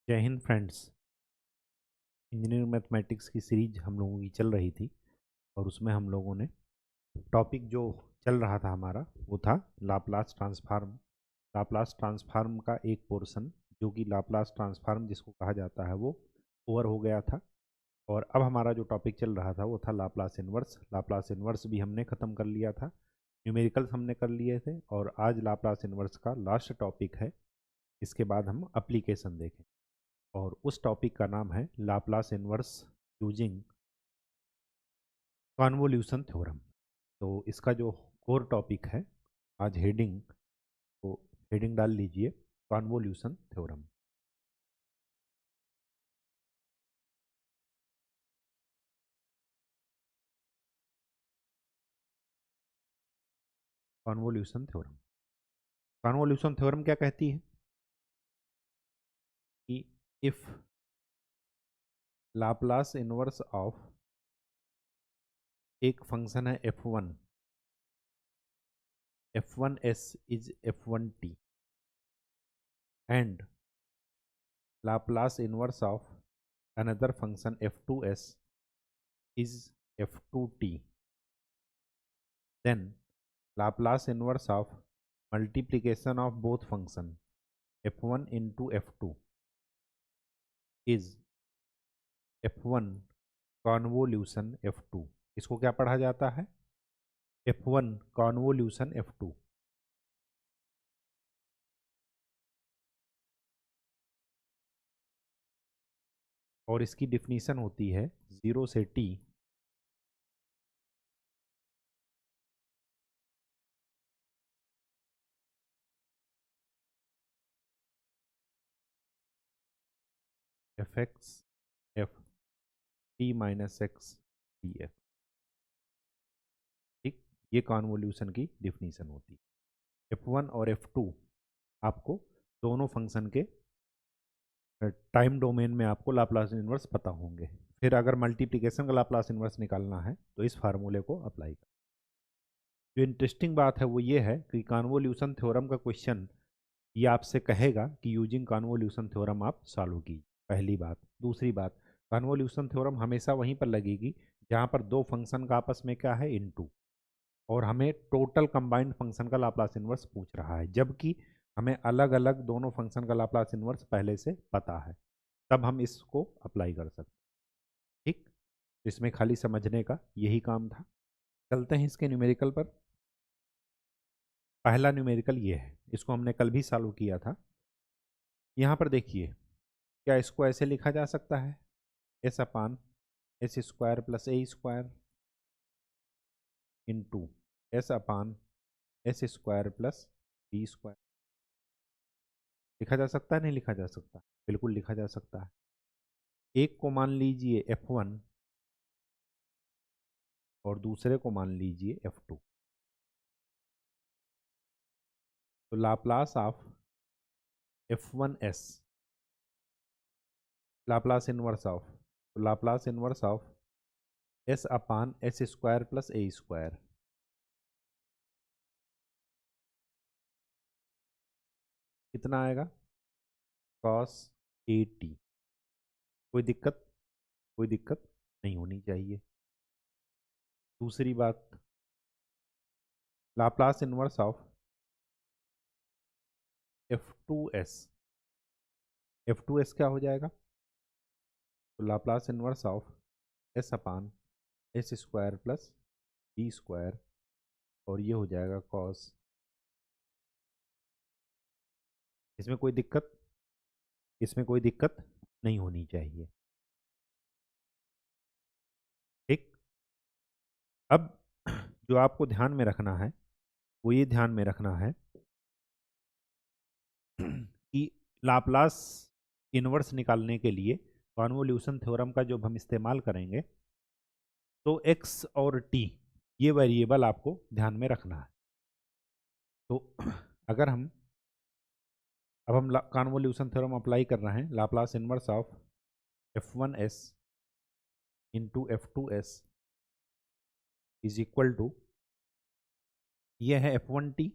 जय Hind friends. Engineering mathematics की series हम लोगों की चल रही थी और उसमें हम लोगों ने टॉपिक जो चल रहा था हमारा वो था लाप्लास ट्रांसफार्म। लाप्लास ट्रांसफार्म का एक पोर्शन जो कि लाप्लास ट्रांसफार्म जिसको कहा जाता है वो ओवर हो गया था। और अब हमारा जो टॉपिक चल रहा था वो था लाप्लास इन्वर्स। लाप्लास इन्वर्स भी हमने ख़त्म कर लिया था, न्यूमेरिकल्स हमने कर लिए थे और आज लाप्लास इन्वर्स का लास्ट टॉपिक है। इसके बाद हम एप्लीकेशन देखें और उस टॉपिक का नाम है Laplace inverse using convolution theorem. तो इसका जो कोर टॉपिक है आज हेडिंग, तो हेडिंग डाल लीजिए convolution theorem. Convolution theorem, convolution theorem क्या कहती है कि इफ लाप्लास इन्वर्स ऑफ एक फंक्शन है f1s is f1t and Laplace inverse of another function f2s is f2t, then Laplace inverse of multiplication of both function f1 into f2 is f1 convolution f2। इसको क्या पढ़ा जाता है? f1 convolution f2। और इसकी definition होती है 0 से t fx f t minus x df। ठीक, ये कॉन्वोल्यूशन की डिफिनीशन होती है। f1 और f2 आपको दोनों फंक्शन के टाइम डोमेन में आपको लाप्लास इन्वर्स पता होंगे। फिर अगर मल्टीप्लिकेशन का लाप्लास इन्वर्स निकालना है तो इस फार्मूले को अप्लाई कर। जो इंटरेस्टिंग बात है वो ये है कि कॉन्वोल्यूशन थ्योरम का क्वेश्चन ये आपसे कहेगा कि यूजिंग कॉन्वोल्यूशन थ्योरम आप सॉल्व कीजिए, पहली बात। दूसरी बात, कॉन्वोल्यूशन थ्योरम हमेशा वहीं पर लगेगी जहाँ पर दो फंक्शन का आपस में क्या है, इनटू, और हमें टोटल कंबाइंड फंक्शन का लाप्लास इन्वर्स पूछ रहा है, जबकि हमें अलग अलग दोनों फंक्शन का लाप्लास इन्वर्स पहले से पता है, तब हम इसको अप्लाई कर सकते हैं। ठीक, इसमें खाली समझने का यही काम था। चलते हैं इसके न्यूमेरिकल पर। पहला न्यूमेरिकल ये है, इसको हमने कल भी सॉल्व किया था। यहाँ पर देखिए, क्या इसको ऐसे लिखा जा सकता है, s upon s square plus a square into s upon s square plus b square. लिखा जा सकता है, नहीं लिखा जा सकता? बिल्कुल लिखा जा सकता है। एक को मान लीजिए f1 और दूसरे को मान लीजिए f2। तो Laplace of f1s, Laplace inverse of, तो Laplace inverse of s upon s square plus a square, कितना आएगा? Cos a t. कोई दिक्कत? कोई दिक्कत नहीं होनी चाहिए। दूसरी बात, Laplace inverse of f2s, f2s क्या हो जाएगा? तो Laplace inverse of s upon s square plus b square, और ये हो जाएगा कॉस। इसमें कोई दिक्कत? इसमें कोई दिक्कत नहीं होनी चाहिए। ठीक, अब जो आपको ध्यान में रखना है वो ये ध्यान में रखना है कि लाप्लास इन्वर्स निकालने के लिए कॉन्वोल्यूशन थ्योरम का जब हम इस्तेमाल करेंगे तो x और t ये वेरिएबल आपको ध्यान में रखना है। तो अगर हम अब हम कॉन्वोल्यूशन थ्योरम अप्लाई कर रहे हैं, Laplace inverse of f1s into f2s is equal to, ये है f1t,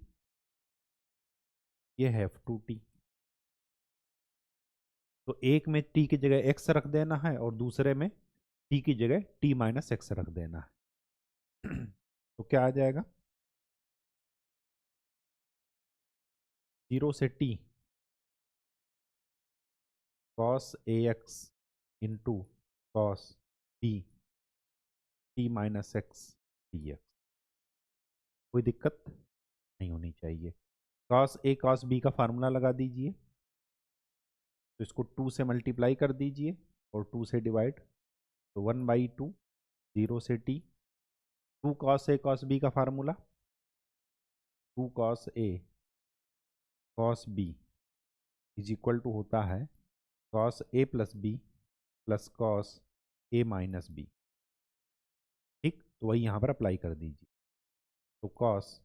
ये है f2t। तो एक में टी की जगह एक्स रख देना है और दूसरे में टी की जगह टी माइनस एक्स रख देना है। तो क्या आ जाएगा, 0 से t cos a x into cos b t minus x d x. कोई दिक्कत नहीं होनी चाहिए। कॉस ए कॉस बी का फार्मूला लगा दीजिए, तो इसको 2 से मल्टीप्लाई कर दीजिए और 2 से डिवाइड, तो 1/2 0 से t 2 cos a cos b का formula 2 cos a cos b is equal to होता है cos a plus b plus cos a minus b. ठीक, तो वही यहाँ पर अप्लाई कर दीजिए। तो कॉस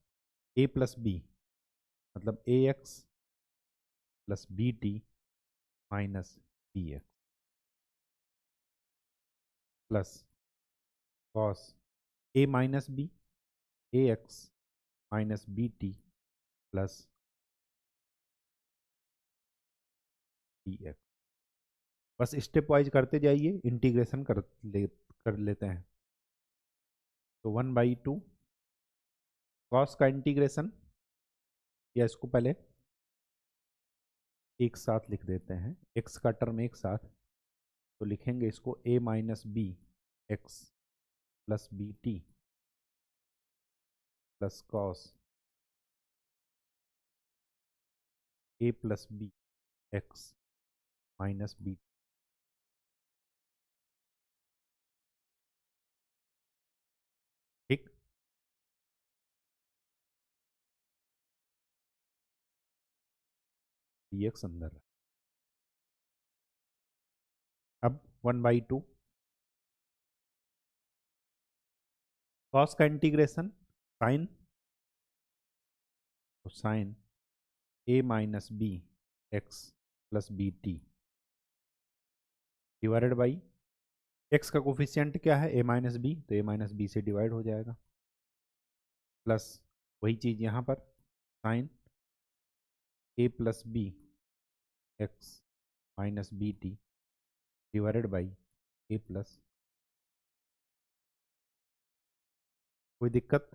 ए प्लस बी मतलब a x plus b t minus b x plus cos a minus b a x minus b t plus b x. बस स्टेप वाइज करते जाइए, इंटीग्रेशन कर लेते हैं। तो 1/2 कॉस का इंटीग्रेशन, या इसको पहले एक साथ लिख देते हैं, एक्स का टर्म एक साथ, तो लिखेंगे इसको a minus b x plus b t plus cos a plus b x minus b. ठीक, डी एक्स अंदर है। अब 1/2 कॉस का इंटीग्रेशन साइन, तो sine a minus b x plus b t divided by x का coefficient क्या है, a minus b, तो ए माइनस बी से डिवाइड हो जाएगा, प्लस वही चीज़ यहाँ पर sine a plus b x minus b t divided by a plus. कोई दिक्कत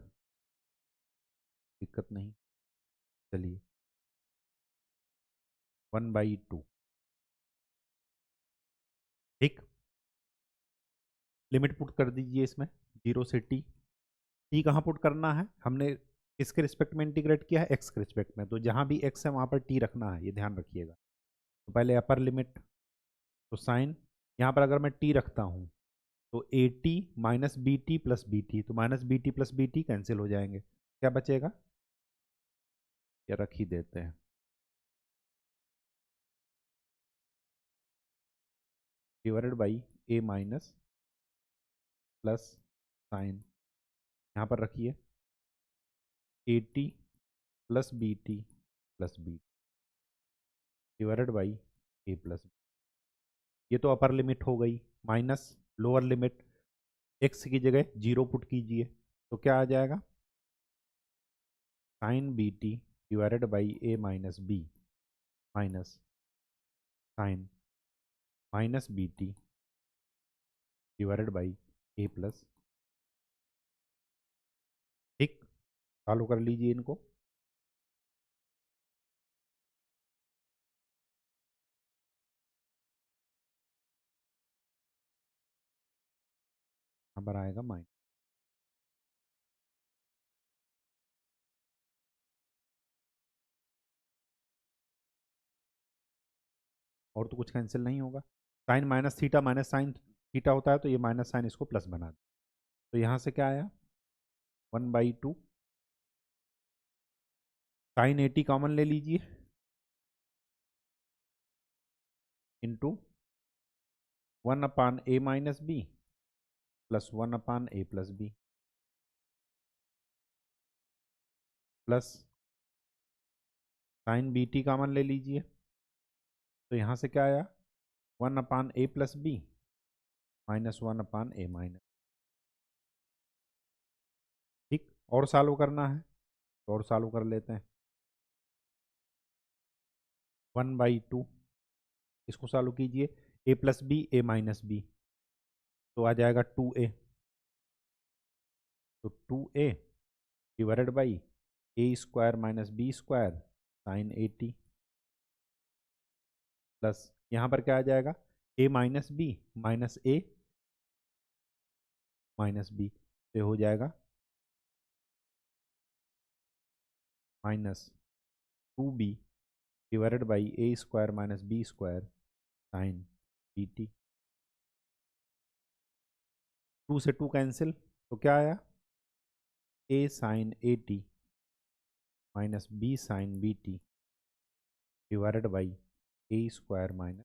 दिक्कत नहीं, चलिए 1/2। ठीक, लिमिट पुट कर दीजिए इसमें 0 से टी। टी कहाँ पुट करना है, हमने किसके रिस्पेक्ट में इंटीग्रेट किया है, एक्स के रिस्पेक्ट में, तो जहाँ भी एक्स है वहाँ पर टी रखना है, ये ध्यान रखिएगा। तो पहले अपर लिमिट, तो साइन यहाँ पर अगर मैं टी रखता हूँ तो a t minus b t plus b t, तो minus b t plus b t cancel हो जाएंगे, क्या बचेगा, या रख ही देते हैं, divided by a minus plus sine, यहाँ पर रखिए a t plus b t plus b divided by a plus. ये तो अपर लिमिट हो गई, माइनस लोअर लिमिट, एक्स की जगह 0 पुट कीजिए, तो क्या आ जाएगा, sine b t divided by a minus b minus sine minus b t divided by a plus. ठीक, चालू कर लीजिए इनको। यहाँ पर आएगा माइनस, और तो कुछ कैंसिल नहीं होगा, sine minus theta minus sine theta होता है, तो ये माइनस साइन इसको प्लस बना दे, तो यहाँ से क्या आया 1/2 साइन 80 कॉमन ले लीजिए into 1/a minus b plus 1/a plus b plus sine b t common ले लीजिए, तो यहाँ से क्या आया 1/a plus B minus 1/a minus. ठीक, और सॉल्व करना है तो और सॉल्व कर लेते हैं। 1/2 इसको सॉल्व कीजिए, a plus b a minus b, तो आ जाएगा 2a, तो 2a divided by a square minus b square sine 80, plus यहाँ पर क्या आ जाएगा, a minus b minus a minus b, तो हो जाएगा minus 2b divided by a square minus b square sine 80। 2 से 2 कैंसिल, तो क्या आया, a sine 80 minus b sine b t divided by a square minus,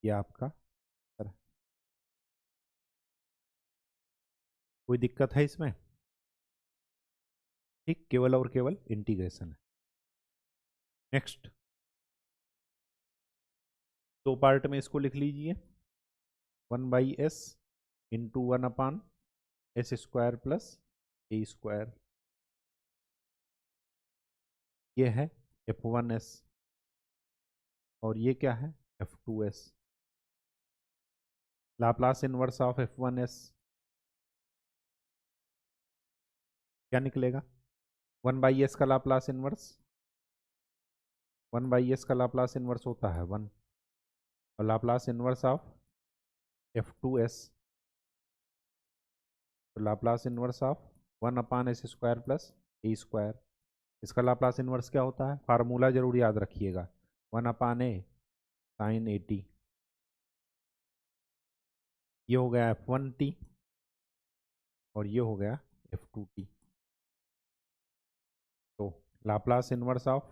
ये आपका सर, कोई दिक्कत है इसमें? ठीक, केवल और केवल इंटीग्रेशन है। नेक्स्ट, दो पार्ट में इसको लिख लीजिए, 1/s into 1 upon s square plus a square, ये है f1s और ये क्या है f2s। Laplace inverse of f1s क्या निकलेगा, 1/s का लाप्लास इनवर्स, 1/s का लाप्लास इनवर्स होता है 1, और लाप्लास इनवर्स ऑफ f2s, तो Laplace inverse of 1 upon s square plus a square, इसका लाप्लास इनवर्स क्या होता है, फार्मूला जरूर याद रखिएगा, 1 अपान ए साइन 80, ये हो गया f1t और ये हो गया f2t। तो Laplace inverse of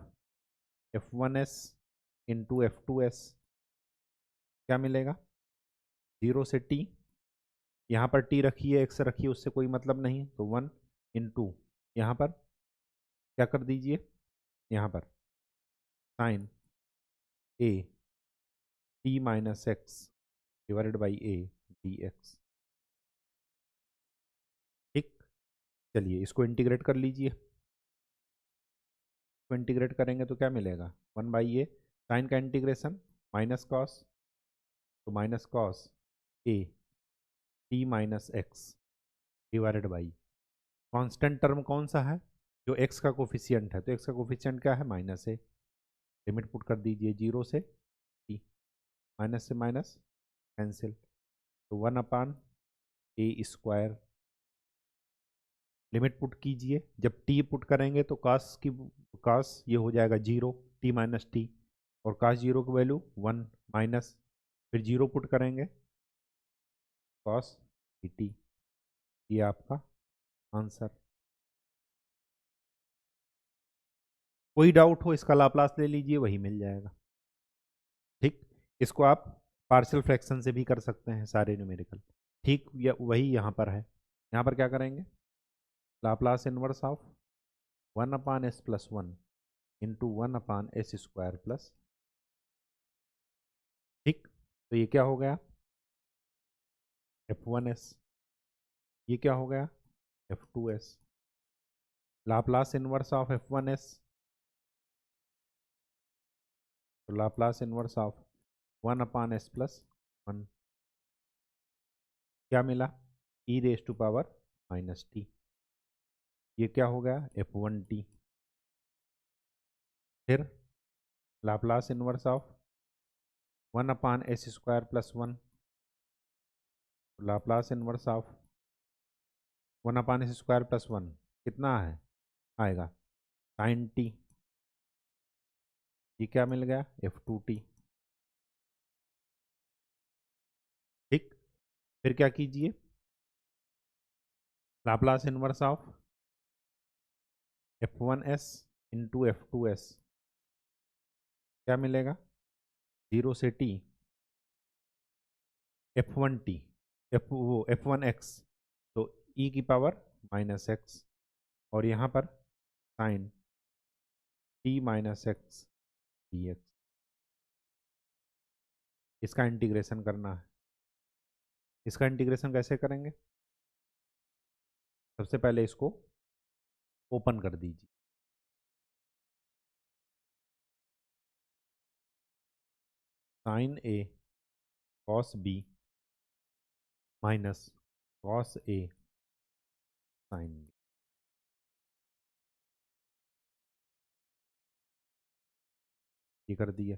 f1s into f2s क्या मिलेगा, 0 से t, यहाँ पर t रखिए x रखिए उससे कोई मतलब नहीं, तो 1 इंटू यहाँ पर क्या कर दीजिए, यहाँ पर sine a t minus x divided by a dx। ठीक, चलिए इसको इंटीग्रेट कर लीजिए, इसको इंटीग्रेट करेंगे तो क्या मिलेगा, 1/a, साइन का इंटीग्रेशन माइनस कॉस, तो minus cos a t minus x divided by, constant term कौन सा है, जो x का कोफिशिएंट है, तो x का कोफिशिएंट क्या है, माइनस है, लिमिट पुट कर दीजिए 0 से t, माइनस से माइनस कैंसिल, तो 1 अपान ए स्क्वायर, लिमिट पुट कीजिए, जब t पुट करेंगे तो कास ये हो जाएगा 0 t माइनस टी, और कास 0 की वैल्यू 1 माइनस, फिर 0 पुट करेंगे कॉस टी, ये आपका आंसर। कोई डाउट हो इसका लाप्लास ले लीजिए, वही मिल जाएगा। ठीक, इसको आप पार्शियल फ्रैक्शन से भी कर सकते हैं सारे न्यूमेरिकल। ठीक, या वही यहाँ पर है, यहाँ पर क्या करेंगे, Laplace inverse of 1 upon s plus 1 into 1 upon s square plus, ठीक, तो ये क्या हो गया f1s, ये क्या हो गया f2s, Laplace inverse of f1s, तो Laplace inverse of 1 upon s plus 1, क्या मिला, e raise to power minus t, ये क्या हो गया f1t, फिर Laplace inverse of 1 upon s square plus 1, Laplace inverse of 1 upon s square plus 1 कितना है, आएगा साइन टी, ये क्या मिल गया f2t। ठीक, फिर क्या कीजिए, Laplace inverse of f1s into f2s क्या मिलेगा, 0 से t f1t, वो f1x, तो e की पावर माइनस एक्स, और यहाँ पर sine t minus x dx, इसका इंटीग्रेशन करना है। इसका इंटीग्रेशन कैसे करेंगे, सबसे पहले इसको ओपन कर दीजिए, sign A cos B minus cos A sine B. ये कर दिया।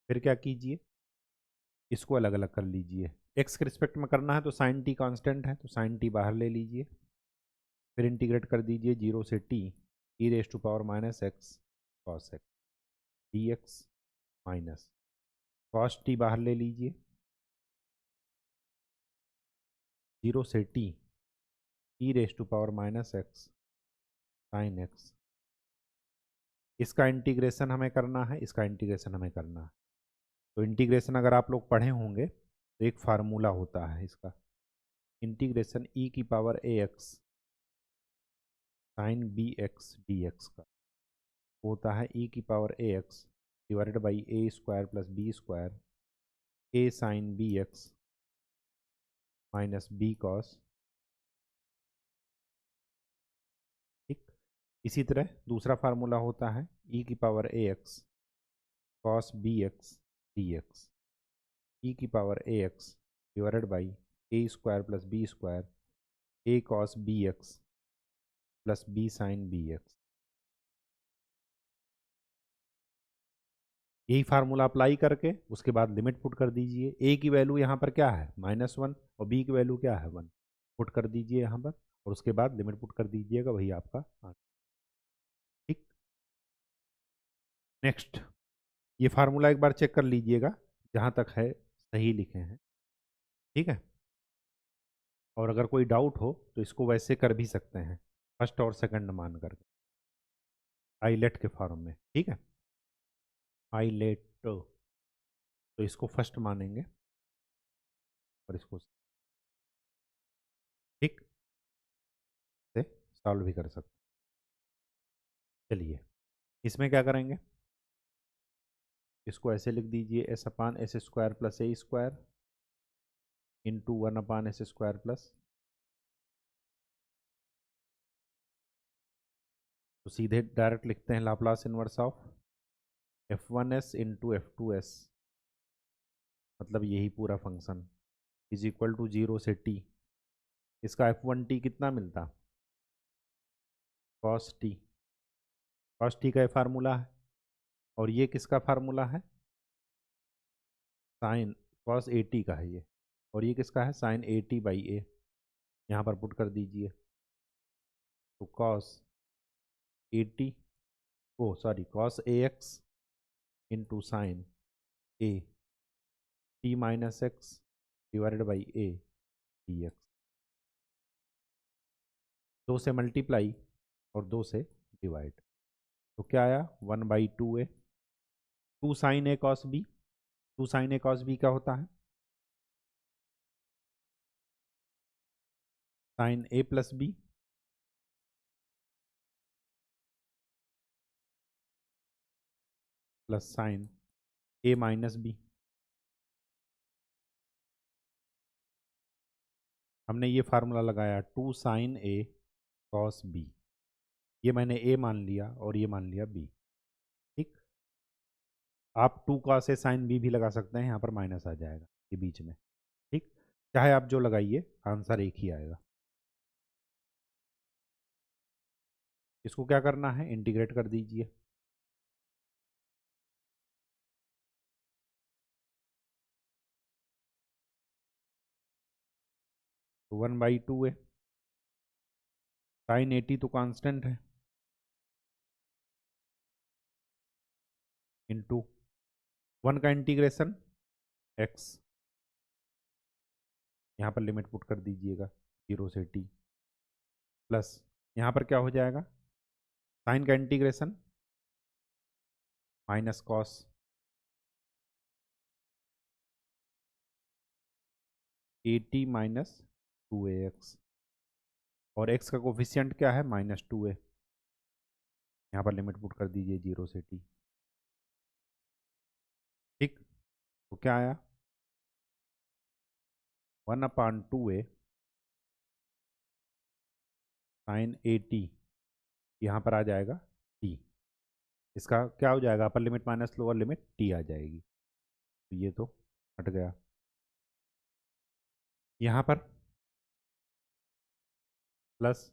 फिर क्या कीजिए, इसको अलग अलग कर लीजिए। एक्स के रिस्पेक्ट में करना है तो साइन टी कांस्टेंट है, तो साइन टी बाहर ले लीजिए। फिर इंटीग्रेट कर दीजिए 0 से t e raise to power minus x cos x d x minus cos t बाहर ले लीजिए 0 से t e raise to power minus x sine x. इसका इंटीग्रेशन हमें करना है, इसका इंटीग्रेशन हमें करना है। तो इंटीग्रेशन अगर आप लोग पढ़े होंगे तो एक फार्मूला होता है इसका, इंटीग्रेशन ई की power a x sine b x d x का होता है ई की power a x divided by a square plus b square a sine b x minus b cos. ठीक। इसी तरह दूसरा फार्मूला होता है ई की power a x cos b x d x e की power a x divided by a square plus b square a cos b x plus b sine b x. यही formula apply करके उसके बाद limit put कर दीजिए। ए की value यहाँ पर क्या है -1 और बी की वैल्यू क्या है 1, पुट कर दीजिए यहाँ पर और उसके बाद लिमिट पुट कर दीजिएगा, वही आपका आंसर। ठीक। नेक्स्ट, ये फार्मूला एक बार चेक कर लीजिएगा जहाँ तक है सही लिखे हैं। ठीक है। और अगर कोई डाउट हो तो इसको वैसे कर भी सकते हैं, फर्स्ट और सेकंड मान करके आईलेट के फॉर्म में। ठीक है, आईलेट तो इसको फर्स्ट मानेंगे और इसको ठीक से सॉल्व भी कर सकते। चलिए इसमें क्या करेंगे, इसको ऐसे लिख दीजिए s upon s square plus a square into 1 upon s square plus, तो सीधे डायरेक्ट लिखते हैं Laplace inverse of f1s into f2s, मतलब यही पूरा फंक्शन इज इक्वल टू 0 से t। इसका f1t कितना मिलता, cos t। cos t का फार्मूला है और ये किसका फार्मूला है, साइन cos a t का है ये, और ये किसका है sine a t by a. यहाँ पर पुट कर दीजिए तो cos a t oh sorry cos a x इंटू sine a t minus x divided by a d x. 2 से मल्टीप्लाई और 2 से डिवाइड, तो क्या आया 1/2a 2 साइन ए कॉस बी। 2 साइन ए कॉस बी क्या होता है, sign a plus b plus sign a minus B. हमने ये फार्मूला लगाया 2 साइन ए कॉस बी, ये मैंने ए मान लिया और ये मान लिया बी। ठीक। आप 2 कॉस ए साइन बी भी लगा सकते हैं, यहाँ पर माइनस आ जाएगा ये बीच में। ठीक। चाहे आप जो लगाइए आंसर एक ही आएगा। इसको क्या करना है, इंटीग्रेट कर दीजिए। तो 1/2a साइन 80 तो कांस्टेंट है इंटू 1 का इंटीग्रेशन x, यहाँ पर लिमिट पुट कर दीजिएगा 0 से t प्लस यहाँ पर क्या हो जाएगा साइन का integration minus cos 80 minus 2ax और x का कोफिशियंट क्या है -2a, यहाँ पर लिमिट पुट कर दीजिए 0 से t। ठीक। तो क्या आया 1/2a साइन 80, यहाँ पर आ जाएगा t। इसका क्या हो जाएगा, upper limit minus lower limit t आ जाएगी, तो ये तो हट गया। यहाँ पर प्लस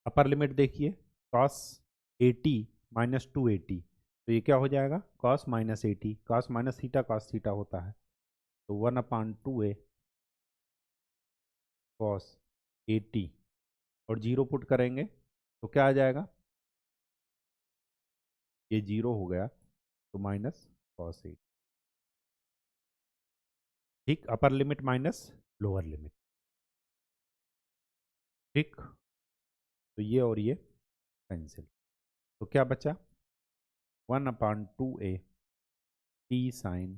अपर लिमिट देखिए, कॉस 80 माइनस 280, तो ये क्या हो जाएगा, cos minus 80, cos minus theta cos theta होता है, तो 1/2a कॉस 80, और जीरो पुट करेंगे तो क्या आ जाएगा, ये जीरो हो गया, तो माइनस कॉस 80। ठीक, अपर लिमिट माइनस लोअर लिमिट। ठीक, तो ये और ये कैंसिल, तो क्या बचा, 1/2a टी साइन,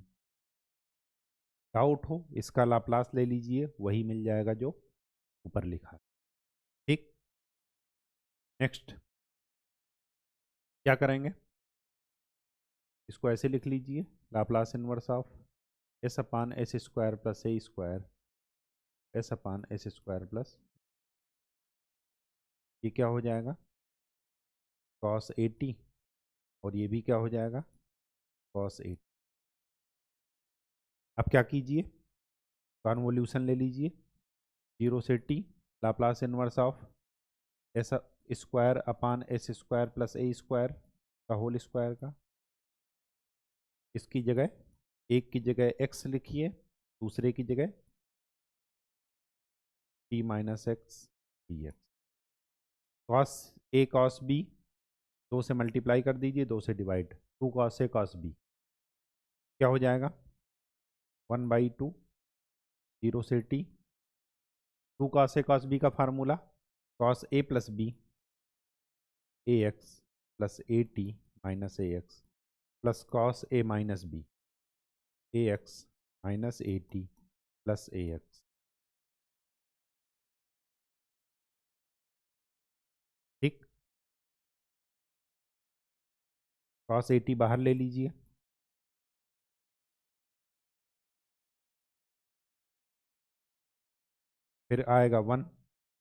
डाउट हो इसका लाप्लास ले लीजिए, वही मिल जाएगा जो ऊपर लिखा है। ठीक, नेक्स्ट क्या करेंगे, इसको ऐसे लिख लीजिए, Laplace inverse of s/s² plus a² s/s² plus, ये क्या हो जाएगा, cos 80, और ये भी क्या हो जाएगा, cos 80। अब क्या कीजिए, कॉन्वोल्यूशन ले लीजिए, 0 से t, Laplace inverse of s² plus a² का होल स्क्वायर का, इसकी जगह, एक की जगह x लिखिए, दूसरे की जगह t minus x d x, cos a cos b, 2 से मल्टीप्लाई कर दीजिए, 2 से divide, 2 cos a cos b, क्या हो जाएगा, 1/2, 0 से t, 2 cos a cos b का formula, cos a plus b a x plus a t minus a x plus cos a minus b a x minus a t plus a x. ठीक, cos a t बाहर ले लीजिए, फिर आएगा 1,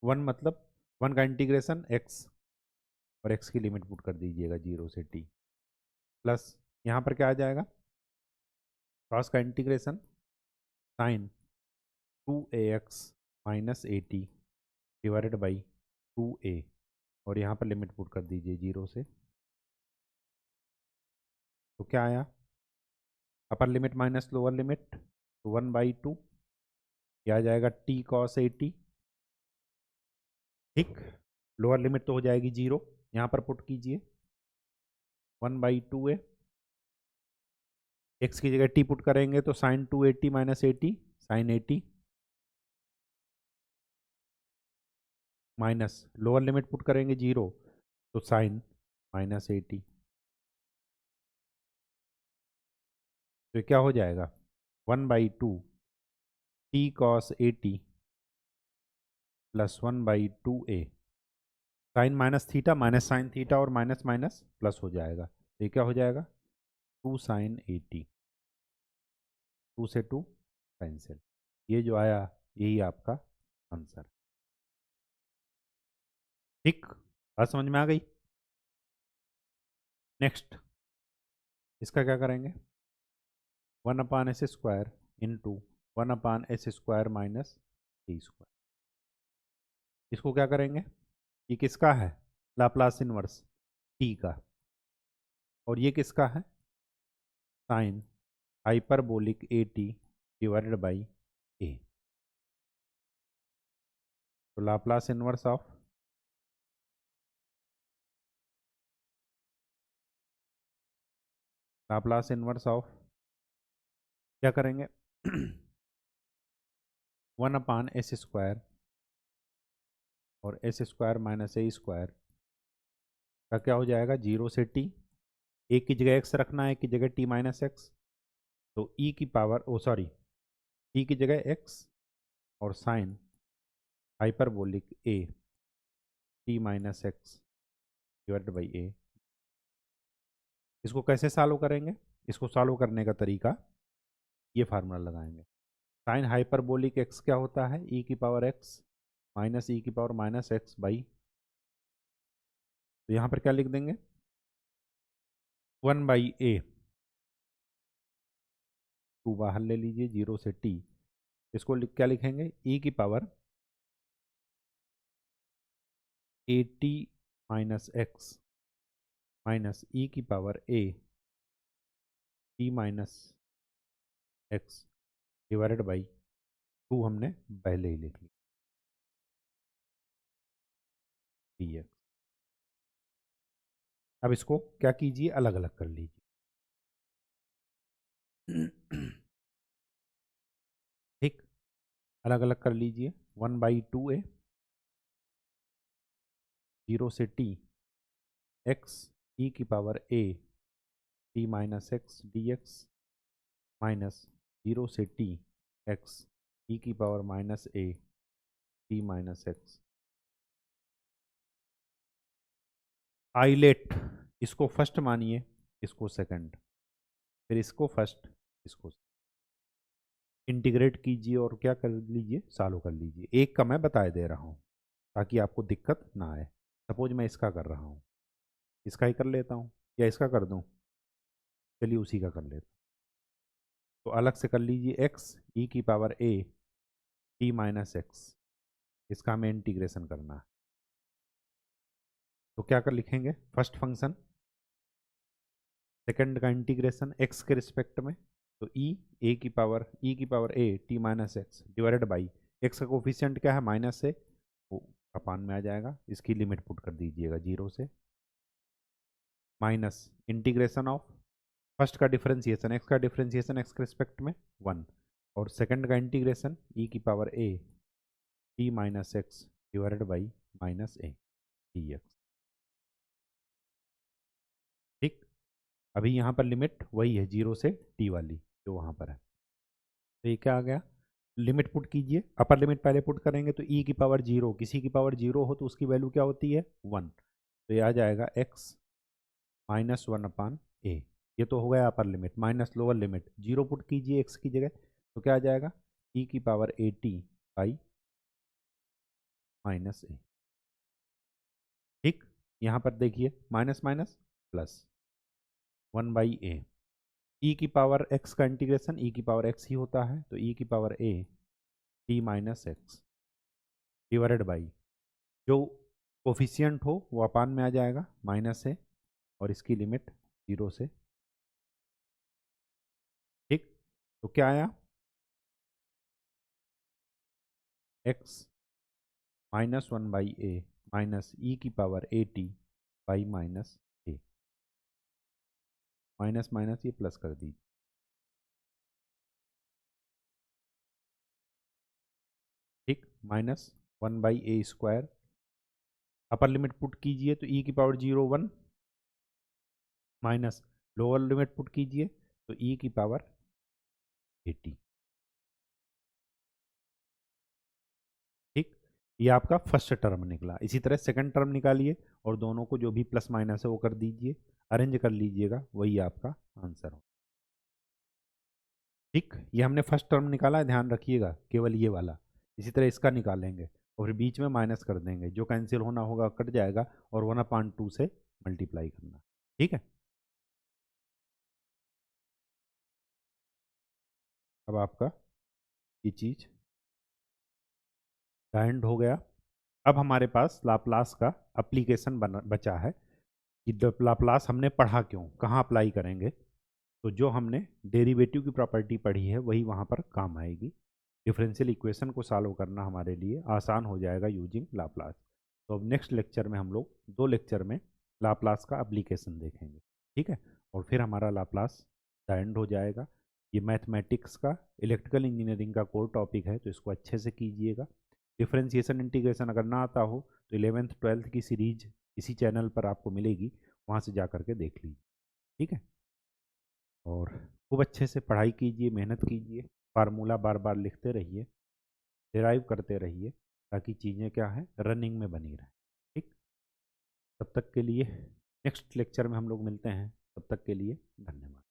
1 मतलब 1 का integration x, और x की लिमिट पुट कर दीजिएगा 0 से t, प्लस यहाँ पर क्या आ जाएगा, कॉस का integration sine 2ax minus a t divided by 2a, और यहाँ पर लिमिट पुट कर दीजिए 0 से, तो क्या आया, अपर लिमिट माइनस लोअर लिमिट, तो 1/2, क्या आ जाएगा, t कॉस ए टी। ठीक, लोअर लिमिट तो हो जाएगी 0, यहाँ पर पुट कीजिए 1/2a, x की जगह t पुट करेंगे तो sine 280 minus 80 sine 80, minus lower limit put करेंगे 0, तो साइन माइनस 80, तो क्या हो जाएगा, 1/2 t cos 80 plus 1/2a, sine minus theta minus sine theta और माइनस माइनस प्लस हो जाएगा, तो ये क्या हो जाएगा, 2 साइन 80, 2 से 2 कैंसिल, ये जो आया यही आपका आंसर। ठीक, बात समझ में आ गई। नेक्स्ट इसका क्या करेंगे, 1/s² into 1/s² minus t², इसको क्या करेंगे, ये किसका है, लाप्लास इनवर्स t का, और ये किसका है, sine hyperbolic a t divided by a, तो लाप्लास इनवर्स ऑफ क्या करेंगे 1/s² और s² माइनस a² का क्या हो जाएगा, 0 से t, एक की जगह x रखना है, एक की जगह t माइनस एक्स, तो e की पावर t की जगह x, और sine hyperbolic a t minus x divided by a। इसको कैसे सॉल्व करेंगे, इसको सॉल्व करने का तरीका, ये फार्मूला लगाएंगे, साइन हाइपरबोलिक x क्या होता है, e की पावर x माइनस ई की पावर माइनस एक्स बाई, तो यहाँ पर क्या लिख देंगे, 1/a, 2 बाहर ले लीजिए, 0 से t, इसको क्या लिखेंगे, e की power at minus x minus e की power a t minus x divided by 2 हमने पहले ही लिख ली dx। अब इसको क्या कीजिए, अलग अलग कर लीजिए। ठीक, अलग अलग कर लीजिए। 1/2a, 0 से t, x e की power a t minus x d x minus 0 से t x e की power minus a t minus x. आइलेट, इसको फर्स्ट मानिए, इसको सेकंड, फिर इसको फर्स्ट, इसको इंटीग्रेट कीजिए और क्या कर लीजिए, सॉल्व कर लीजिए। एक का मैं बताए दे रहा हूँ ताकि आपको दिक्कत ना आए। सपोज मैं इसका कर रहा हूँ, इसका ही कर लेता हूँ या इसका कर दूँ, चलिए उसी का कर लेता हूँ। तो अलग से कर लीजिए, एक्स ई की power a t minus x, इसका हमें इंटीग्रेशन करना है। तो क्या कर लिखेंगे, फर्स्ट फंक्शन, सेकंड का इंटीग्रेशन एक्स के रिस्पेक्ट में, तो e की power a t minus x divided by x का कोफिशियंट क्या है, माइनस है, वो अपान में आ जाएगा। इसकी लिमिट पुट कर दीजिएगा 0 से, माइनस इंटीग्रेशन ऑफ फर्स्ट का डिफरेंशिएशन, एक्स का डिफरेंशिएशन एक्स के रिस्पेक्ट में 1, और सेकंड का इंटीग्रेशन e की power a t minus x divided by minus a dx। ठीक, अभी यहाँ पर लिमिट वही है 0 से t वाली जो वहाँ पर है। तो ये क्या आ गया, लिमिट पुट कीजिए, अपर लिमिट पहले पुट करेंगे तो e की पावर 0, किसी की पावर 0 हो तो उसकी वैल्यू क्या होती है, 1। तो ये आ जाएगा x माइनस 1/a। ये तो हो गया अपर limit, minus lower limit 0 put कीजिए x की जगह, तो क्या आ जाएगा, e की power at by minus a। ठीक, यहाँ पर देखिए minus minus plus 1/a, e की पावर x का इंटीग्रेशन e की पावर x ही होता है, तो e की power a t minus x divided by जो कोफिशियंट हो वो अपान में आ जाएगा, माइनस है, और इसकी लिमिट 0 से। ठीक, तो क्या आया, x माइनस 1/a माइनस ई की power A T by minus a, minus minus ये प्लस कर दीजिए। ठीक, minus 1/a², upper limit put कीजिए तो e की power 0 1, minus lower limit put कीजिए तो e की पावर 80। ठीक, ये आपका फर्स्ट टर्म निकला। इसी तरह सेकंड टर्म निकालिए और दोनों को जो भी प्लस माइनस है वो कर दीजिए, अरेंज कर लीजिएगा, वही आपका आंसर हो। ठीक, ये हमने फर्स्ट टर्म निकाला है, ध्यान रखिएगा केवल ये वाला। इसी तरह इसका निकालेंगे और फिर बीच में माइनस कर देंगे, जो कैंसिल होना होगा कट जाएगा, और 1/2 से मल्टीप्लाई करना। ठीक है, अब आपका ये चीज़ एंड हो गया। अब हमारे पास लाप्लास का एप्लीकेशन बचा है कि लाप्लास हमने पढ़ा क्यों, कहाँ अप्लाई करेंगे। तो जो हमने डेरिवेटिव की प्रॉपर्टी पढ़ी है वही वहाँ पर काम आएगी। डिफरेंशियल इक्वेशन को सॉल्व करना हमारे लिए आसान हो जाएगा यूजिंग लाप्लास। तो अब नेक्स्ट लेक्चर में हम लोग 2 लेक्चर में लाप्लास का एप्लीकेशन देखेंगे। ठीक है, और फिर हमारा लाप्लास द एंड हो जाएगा। ये मैथमेटिक्स का, इलेक्ट्रिकल इंजीनियरिंग का कोर टॉपिक है, तो इसको अच्छे से कीजिएगा। डिफरेंशिएशन इंटीग्रेशन अगर ना आता हो तो 11th 12th की सीरीज इसी चैनल पर आपको मिलेगी, वहाँ से जा करके देख लीजिए। ठीक है, और खूब अच्छे से पढ़ाई कीजिए, मेहनत कीजिए, फार्मूला बार बार लिखते रहिए, डिराइव करते रहिए, ताकि चीज़ें क्या है, रनिंग में बनी रहें। ठीक, तब तक के लिए नेक्स्ट लेक्चर में हम लोग मिलते हैं, तब तक के लिए धन्यवाद।